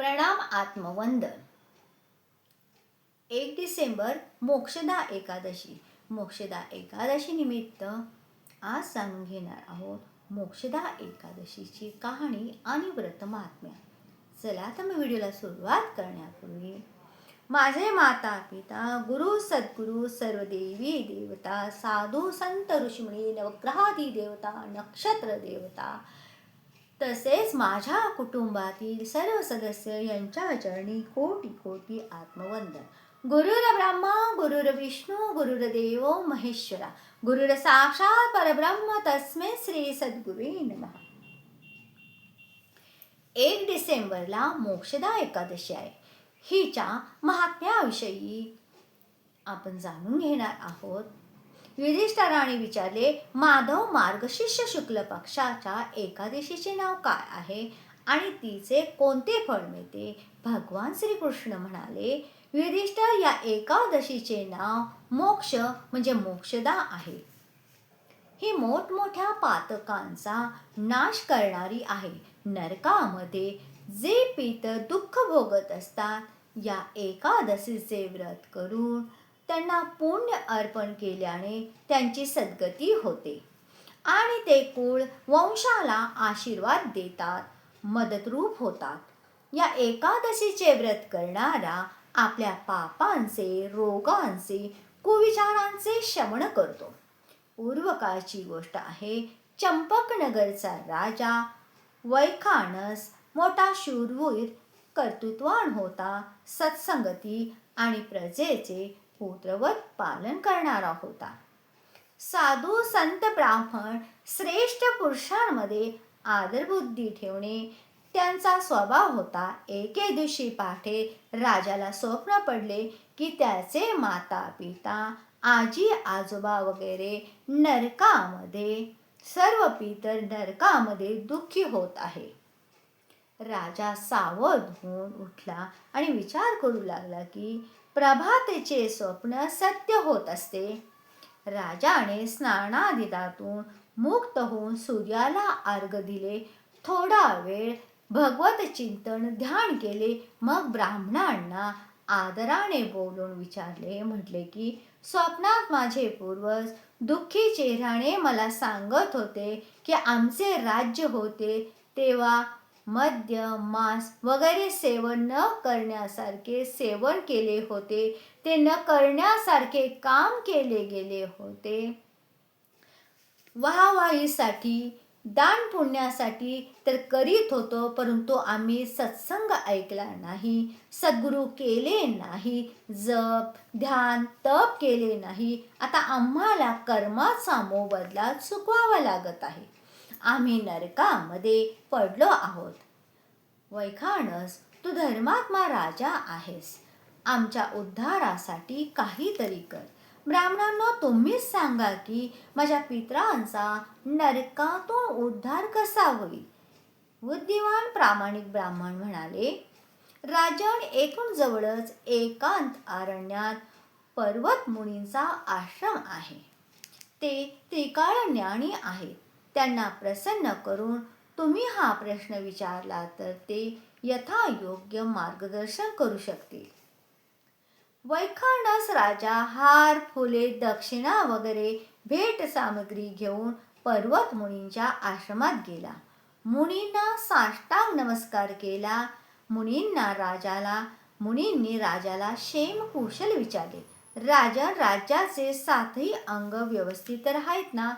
प्रणाम आत्मवंदन. 1 डिसेंबर मोक्षदा एकादशी. मोक्षदा एकादशी निमित्त आज जाणून घेणार आहोत मोक्षदा एकादशीची कहाणी आणि व्रत महात्म्य. चला तर मी व्हिडिओला सुरुवात करण्यापूर्वी माझे माता पिता गुरु सद्गुरु सर्व देवी देवता साधू संत ऋषिमुनी नवग्रहादी देवता नक्षत्र देवता तसेच माझ्या कुटुंबातील सर्व सदस्य यांच्या चरणी कोटी कोटी आत्मवंदन. गुरुर ब्रह्मा गुरुर विष्णू गुरुर्देव महेश्वरा गुरुर साक्षात परब्रह्म तस्मै श्री सद्गुरुवे नमः. 1 डिसेंबरला मोक्षदा एकादशी आहे. हिच्या महात्म्याविषयी आपण जाणून घेणार आहोत. युधिष्ठिराने विचारले, माधव मार्गशीर्ष शुक्ल पक्षाच्या एकादशीचे नाव काय आहे आणि तिचे कोणते फळ मिळते? भगवान श्रीकृष्ण म्हणाले, युधिष्ठिर, या एकादशीचे नाव मोक्ष म्हणजे मोक्षदा आहे. ही मोठमोठ्या पातकांचा नाश करणारी आहे. नरकामध्ये जे पितर दुःख भोगत असतात, या एकादशीचे व्रत करून त्यांना पुण्य अर्पण केल्याने त्यांची सद्गती होते आणि ते कुळ वंशाला आशीर्वाद देतात, मदतरूप होतात. या एकादशीचे व्रत करणारा आपल्या पापांचे, रोगांचे, कुविचारांचे शमन करतो. पूर्वकाळची गोष्ट आहे. चंपकनगरचा राजा वैखानस मोठा शूरवीर, कर्तृत्वान होता, सत्संगती आणि प्रजेचे पुत्रवत पालन करणारा होता. साधू संत ब्राह्मण श्रेष्ठ पुरुषांमध्ये आदरबुद्धी ठेवणे त्यांचा स्वभाव होता. एके दिवशी पहाटे राजाला स्वप्न पडले की त्याचे माता पिता आजी आजोबा वगैरे नरकामध्ये, सर्व पितर नरकामध्ये दुःखी होत आहे. राजा सावध होऊन उठला आणि विचार करू लागला की प्रभातेचे स्वप्न सत्य होत असते. राजाने स्नानादितातून मुक्त होऊन सूर्याला अर्घ्य दिले. थोडा वेळ भगवत चिंतन ध्यान केले. मग ब्राह्मणांना आदराने बोलून विचारले, म्हटले की स्वप्नात माझे पूर्वज दुःखी चेहऱ्याने मला सांगत होते की आमचे राज्य होते तेव्हा मद्य मांस वगैरे सेवन न करण्यासारखे सेवन केले होते, ते न करण्यासारखे काम केले गेले होते. वाहवाहीसाठी, दान पुण्यासाठी तर करीत होतो, परंतु आम्ही सत्संग ऐकला नाही, सद्गुरू केले नाही, जप ध्यान तप केले नाही. आता आम्हाला कर्माचा मोबदला चुकवावा लागत आहे. आम्ही नरकामध्ये पडलो आहोत. वैखानस, तू धर्मात्मा राजा आहेस, आमच्या उद्धारासाठी काहीतरी कर. ब्राह्मणांनो, तुम्हीच सांगा की माझ्या पितरांचा नरकातून उद्धार कसा होईल? बुद्धिवान प्रामाणिक ब्राह्मण म्हणाले, राजन, येथून जवळच एकांत अरण्यात पर्वत मुनींचा आश्रम आहे. ते त्रिकाळ ज्ञानी आहेत. त्यांना प्रसन्न करून तुम्ही हा प्रश्न विचारला तर ते यथायोग्य मार्गदर्शन करू शकतील. वैखानस राजा हार, फुले, दक्षिणा वगैरे भेट सामग्री घेऊन पर्वत मुनींच्या आश्रमात गेला. मुनींना साष्टांग नमस्कार केला. मुनींनी राजाला क्षेम कुशल विचारले. राजन, राज्याचे 7ही अंग व्यवस्थित तर आहेत ना?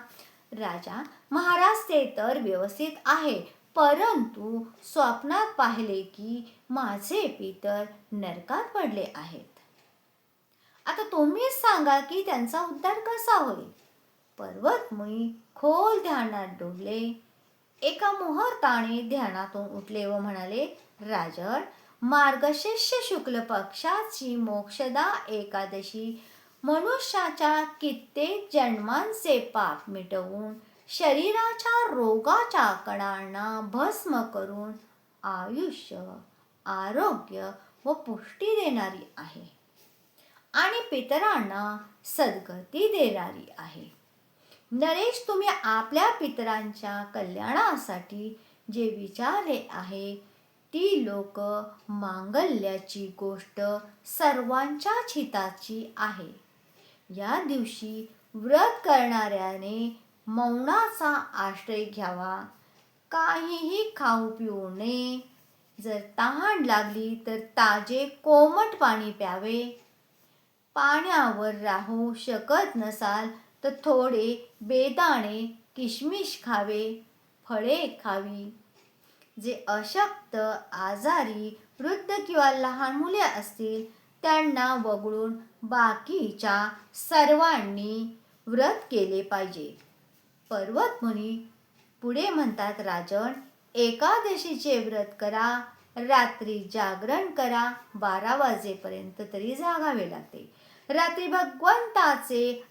राजा, महाराज, ते तर व्यवस्थित आहे, परंतु स्वप्नात पाहिले की माझे पितर नरकात पडले आहेत. आता तुम्हीच सांगा की त्यांचा उद्धार कसा होईल? पर्वत मुनी खोल ध्यानात डुबले. एका मुहूर्ताने ध्यानातून उठले व म्हणाले, राजन, मार्गशीर्ष शुक्ल पक्षाची मोक्षदा एकादशी मनुष्याच्या कित्येक जन्मांचे पाप मिटवून शरीराच्या रोगाच्या कणांना भस्म करून आयुष्य, आरोग्य व पुष्टी देणारी आहे आणि पितरांना सद्गती देणारी आहे. नरेश, तुम्ही आपल्या पितरांच्या कल्याणासाठी जे विचारले आहे ती लोक मांगल्याची गोष्ट सर्वांच्याच हिताची आहे. या दिवशी व्रत करणाऱ्याने मौनाचा आश्रय घ्यावा, काहीही खाऊ पिऊ नये. जर तहान लागली तर ताजे कोमट पाणी प्यावे. पाण्यावर राहू शकत नसाल तर थोडे बेदाणे किशमिश खावे, फळे खावी. जे अशक्त, आजारी, वृद्ध किंवा लहान मुले असतील त्यांना वगळून बाकीच्या सर्वांनी व्रत केले पाहिजे. पर्वतमुनी पुढे म्हणतात, राजन, एकादशीचे व्रत करा, रात्री जागरण करा, 12 वाजेपर्यंत तरी जागावे लागते. रात्री भगवंताचे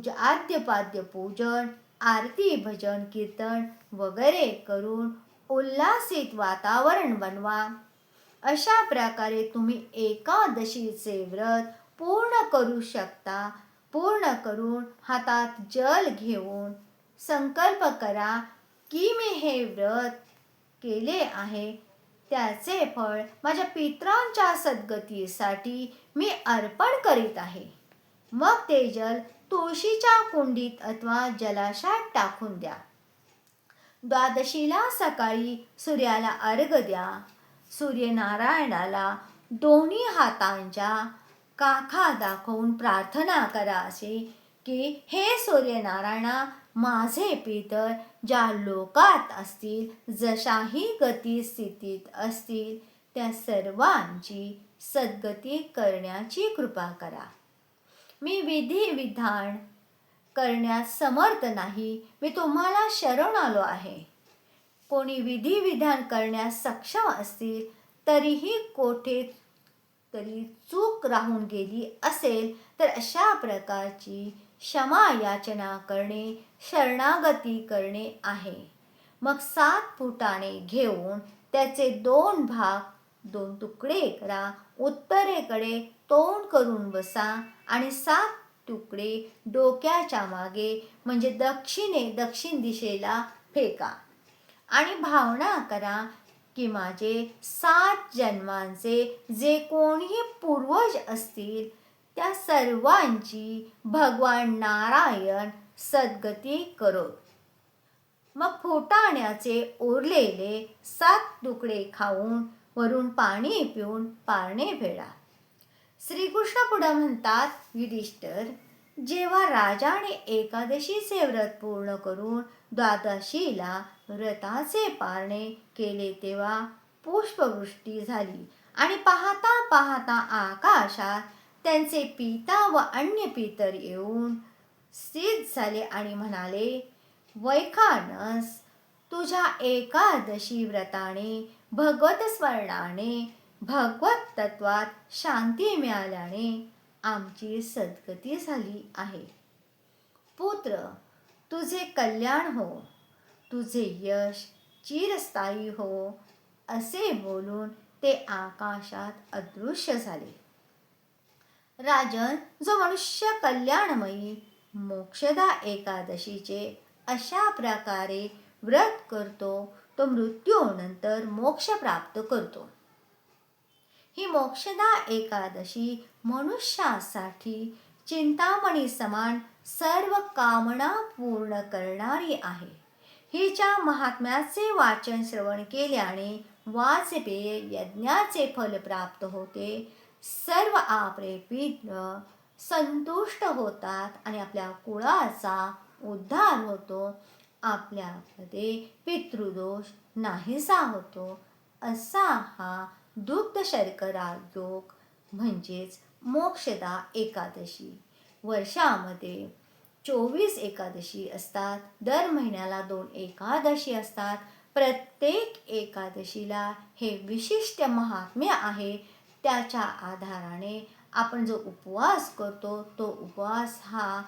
आद्यपाद्य पूजन, आरती, भजन, कीर्तन वगैरे करून उल्हासित वातावरण बनवा. अशा प्रकारे तुम्ही एकादशीचे व्रत पूर्ण करू शकता. पूर्ण करून हातात जल घेऊन संकल्प करा की मी हे व्रत केले आहे, त्याचे फळ माझ्या पितरांच्या सद्गतीसाठी मी अर्पण करीत आहे. मग ते जल तुळशीच्या कुंडीत अथवा जलाशयात टाकून द्या. द्वादशीला सकाळी सूर्याला अर्घ्य द्या. सूर्यनारायणाला दोन्ही हातांच्या काखा दाखवून प्रार्थना करा असे की, हे सूर्यनारायणा, माझे पितर ज्या लोकात असतील, जशाही गती स्थितीत असतील, त्या सर्वांची सद्गती करण्याची कृपा करा. मी विधी-विधान करण्यास समर्थ नाही, मी तुम्हाला शरण आलो आहे. कोणी विधी-विधान करण्यास सक्षम असतील तरीही कोठे तरी चूक राहून गेली असेल तर अशा प्रकारची क्षमा याचना करणे शरणागती करणे आहे. मग 7 फुटाणे घेऊन त्याचे 2 भाग, 2 तुकडे करा. उत्तरेकडे तोंड करून बसा आणि 7 तुकडे डोक्याच्या मागे म्हणजे दक्षिण दिशेला फेका आणि भावना करा की माझे 7 जन्मांचे जे कोणीही पूर्वज असतील त्या सर्वांची भगवान नारायण सद्गती करोत. मग फुटाण्याचे उरलेले 7 तुकडे खाऊन वरून पाणी पिऊन पारणे फेडा. श्रीकृष्ण पुढे म्हणतात, युधिष्ठिर, जेव्हा राजाने एकादशीचे व्रत पूर्ण करून द्वादशीला व्रताचे पारणे केले तेव्हा पुष्पवृष्टी झाली आणि पाहता पाहता आकाशात त्यांचे पिता व अन्य पितर येऊन स्थित झाले आणि म्हणाले, वैखानस, तुझ्या एकादशी व्रताने, भगवत स्मरणाने, भगवत तत्वात शांती मिळाल्याने आमची सद्गती झाली आहे. पुत्र, तुझे कल्याण हो, तुझे यश चिरस्थायी हो, असे बोलून ते आकाशात अदृश्य झाले. राजन, जो मनुष्य कल्याणमयी मोक्षदा एकादशीचे अशा प्रकारे व्रत करतो तो मृत्यूनंतर मोक्ष प्राप्त करतो. ही मोक्षदा एकादशी मनुष्यासाठी चिंतामणी समान सर्व कामना पूर्ण करणारी आहे. हिच्या महात्म्याचे वाचन श्रवण केल्याने वाजपेय यज्ञाचे फल प्राप्त होते. सर्व आपले पितर संतुष्ट होतात आणि आपल्या कुळाचा उद्धार होतो. आपल्यामध्ये पितृदोष नाहीसा होतो. असा हा दुग्ध शर्करा योग म्हणजेच मोक्षदा एकादशी. वर्षामध्ये 24 एकादशी असतात. दर महिन्याला 2 एकादशी असतात. प्रत्येक एकादशीला हे विशिष्ट महात्म्य आहे. त्याच्या आधाराने आपण जो उपवास करतो तो उपवास हा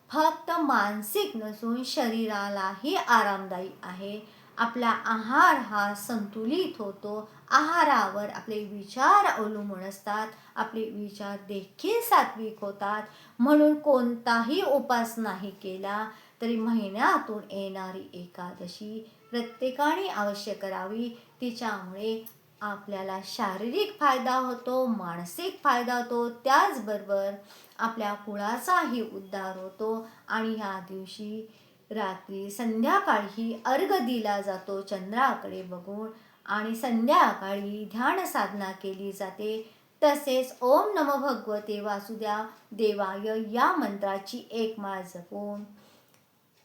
फक्त मानसिक नसून शरीरालाही आरामदायी आहे. आपला आहार हा संतुलित होतो. आहारावर आपले विचार अवलंबून असतात. आपले विचार देखील सात्विक होतात. म्हणून कोणताही उपास नाही केला तरी महिन्यातून येणारी एकादशी प्रत्येकाने अवश्य करावी. तिच्यामुळे आपल्याला शारीरिक फायदा होतो, मानसिक फायदा होतो, त्याचबरोबर आपल्या कुळाचाही उद्धार होतो. आणि ह्या दिवशी रात्री संध्याकाळी अर्घ्य दिला जातो चंद्राकडे बघून, आणि संध्याकाळी ध्यान साधना केली जाते. तसेच ओम नमो भगवते वासुदेवाय या मंत्राची एक माळ जपून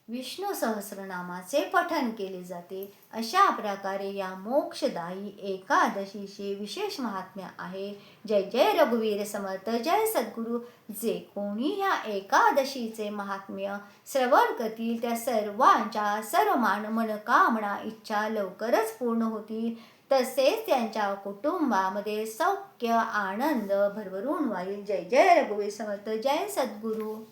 विष्णू सहस्रनामाचे पठण केले जाते. अशा प्रकारे या मोक्षदायी एकादशीचे विशेष महात्म्य आहे. जय जय रघुवीर समर्थ, जय सद्गुरू. जे कोणी या एकादशीचे महात्म्य श्रवण करतील त्या सर्वांच्या सर्व मनोकामना इच्छा लवकरच पूर्ण होतील. तसेच त्यांच्या कुटुंबामध्ये सौख्य आनंद भरभरून वाईल. जय जय रघुवीर समर्थ, जय सद्गुरू.